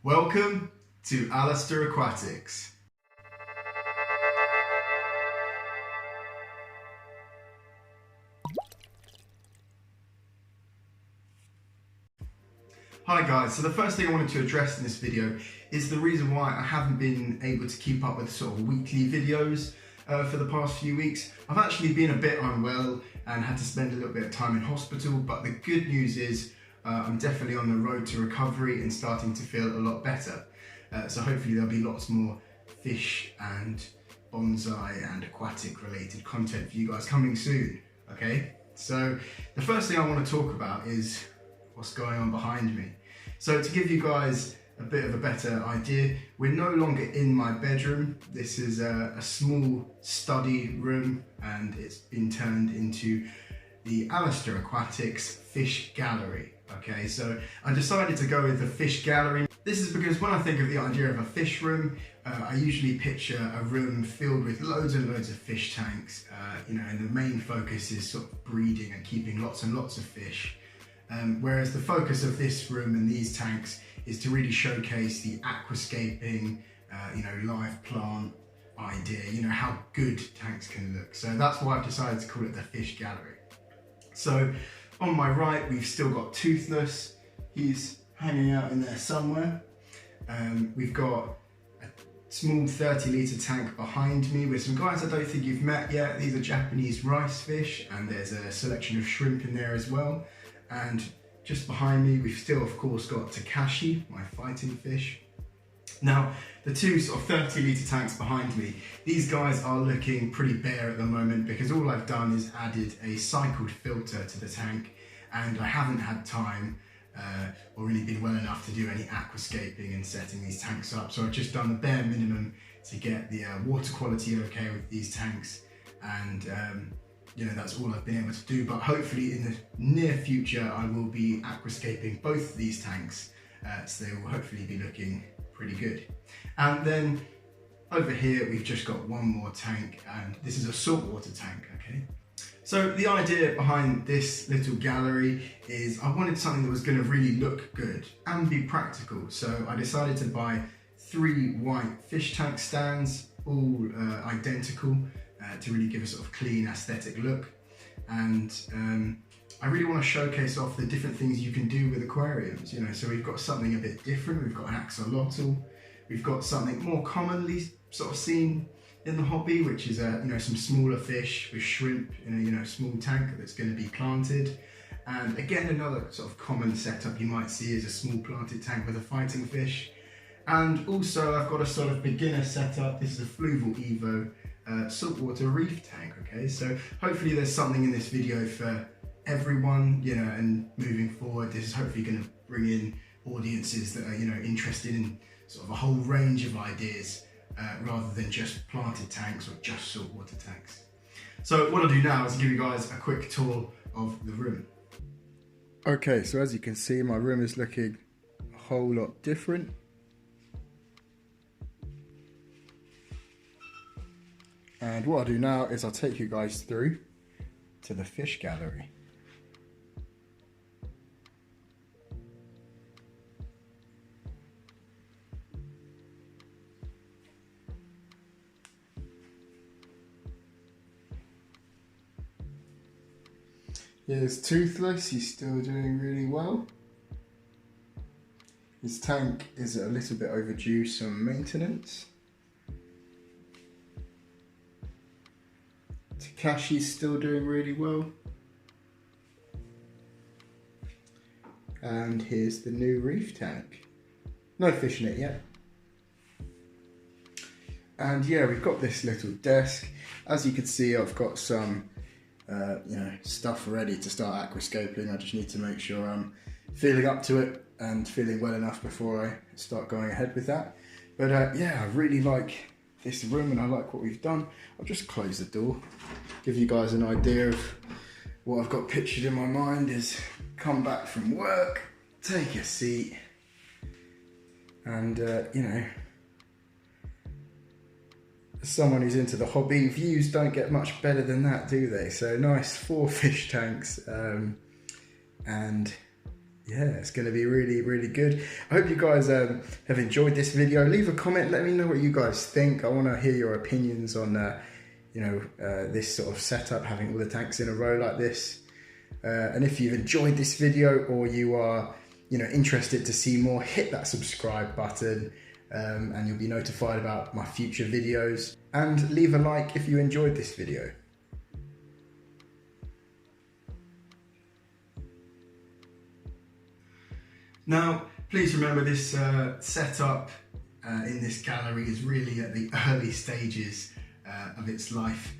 Welcome to Alasdair Aquatics. Hi guys, so the first thing I wanted to address in this video is the reason why I haven't been able to keep up with sort of weekly videos for the past few weeks. I've actually been a bit unwell and had to spend a little bit of time in hospital, but the good news is I'm definitely on the road to recovery and starting to feel a lot better. So hopefully there'll be lots more fish and bonsai and aquatic related content for you guys coming soon, okay? So the first thing I want to talk about is what's going on behind me. So to give you guys a bit of a better idea, we're no longer in my bedroom. This is a small study room and it's been turned into the Alasdair Aquatics fish gallery. Okay, so I decided to go with the fish gallery. This is because when I think of the idea of a fish room, I usually picture a room filled with loads and loads of fish tanks, and the main focus is sort of breeding and keeping lots and lots of fish. Whereas the focus of this room and these tanks is to really showcase the aquascaping, live plant idea, how good tanks can look. So that's why I've decided to call it the fish gallery. So on my right, we've still got Toothless. He's hanging out in there somewhere. We've got a small 30-litre tank behind me with some guys I don't think you've met yet. These are Japanese rice fish, and there's a selection of shrimp in there as well. And just behind me, we've still, of course, got Takashi, my fighting fish. Now, the two sort of 30-litre tanks behind me, these guys are looking pretty bare at the moment because all I've done is added a cycled filter to the tank, and I haven't had time or really been well enough to do any aquascaping and setting these tanks up. So I've just done the bare minimum to get the water quality okay with these tanks, and that's all I've been able to do. But hopefully in the near future I will be aquascaping both of these tanks, so they will hopefully be looking pretty good. And then over here we've just got one more tank, and this is a saltwater tank, okay? So the idea behind this little gallery is I wanted something that was going to really look good and be practical. So I decided to buy 3 white fish tank stands, all identical, to really give a sort of clean aesthetic look. And I really want to showcase off the different things you can do with aquariums, so we've got something a bit different. We've got an axolotl, we've got something more commonly sort of seen in the hobby, which is some smaller fish with shrimp in a small tank that's going to be planted. And again, another sort of common setup you might see is a small planted tank with a fighting fish. And also I've got a sort of beginner setup. This is a Fluval Evo saltwater reef tank, okay? So hopefully there's something in this video for everyone, and moving forward, this is hopefully going to bring in audiences that are, interested in sort of a whole range of ideas, rather than just planted tanks or just saltwater tanks. So what I'll do now is give you guys a quick tour of the room. Okay, so as you can see, my room is looking a whole lot different. And what I'll do now is I'll take you guys through to the fish gallery. Here's Toothless, he's still doing really well. His tank is a little bit overdue some maintenance. Takashi's still doing really well. And here's the new reef tank. No fish in it yet. And yeah, we've got this little desk. As you can see, I've got some stuff ready to start aquascaping. I just need to make sure I'm feeling up to it and feeling well enough before I start going ahead with that. But yeah, I really like this room and I like what we've done. I'll just close the door, give you guys an idea of what I've got pictured in my mind is come back from work, take a seat, and as someone who's into the hobby, views don't get much better than that, do they? So nice 4 fish tanks, and Yeah, it's going to be really, really good. I hope you guys have enjoyed this video. Leave a comment, let me know what you guys think. I want to hear your opinions on, this sort of setup, having all the tanks in a row like this. And if you've enjoyed this video or you are, interested to see more, hit that subscribe button and you'll be notified about my future videos. And leave a like if you enjoyed this video. Now, please remember this setup in this gallery is really at the early stages of its life.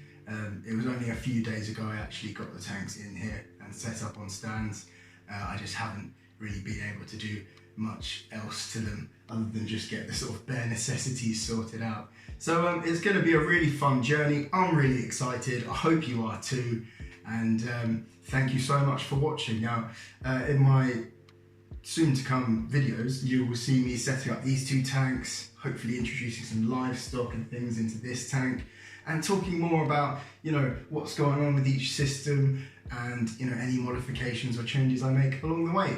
It was only a few days ago I actually got the tanks in here and set up on stands. I just haven't really been able to do much else to them other than just get the sort of bare necessities sorted out. So it's going to be a really fun journey. I'm really excited. I hope you are too. And thank you so much for watching. Now, in my soon to come videos, you will see me setting up these two tanks, hopefully introducing some livestock and things into this tank, and talking more about, what's going on with each system and, any modifications or changes I make along the way.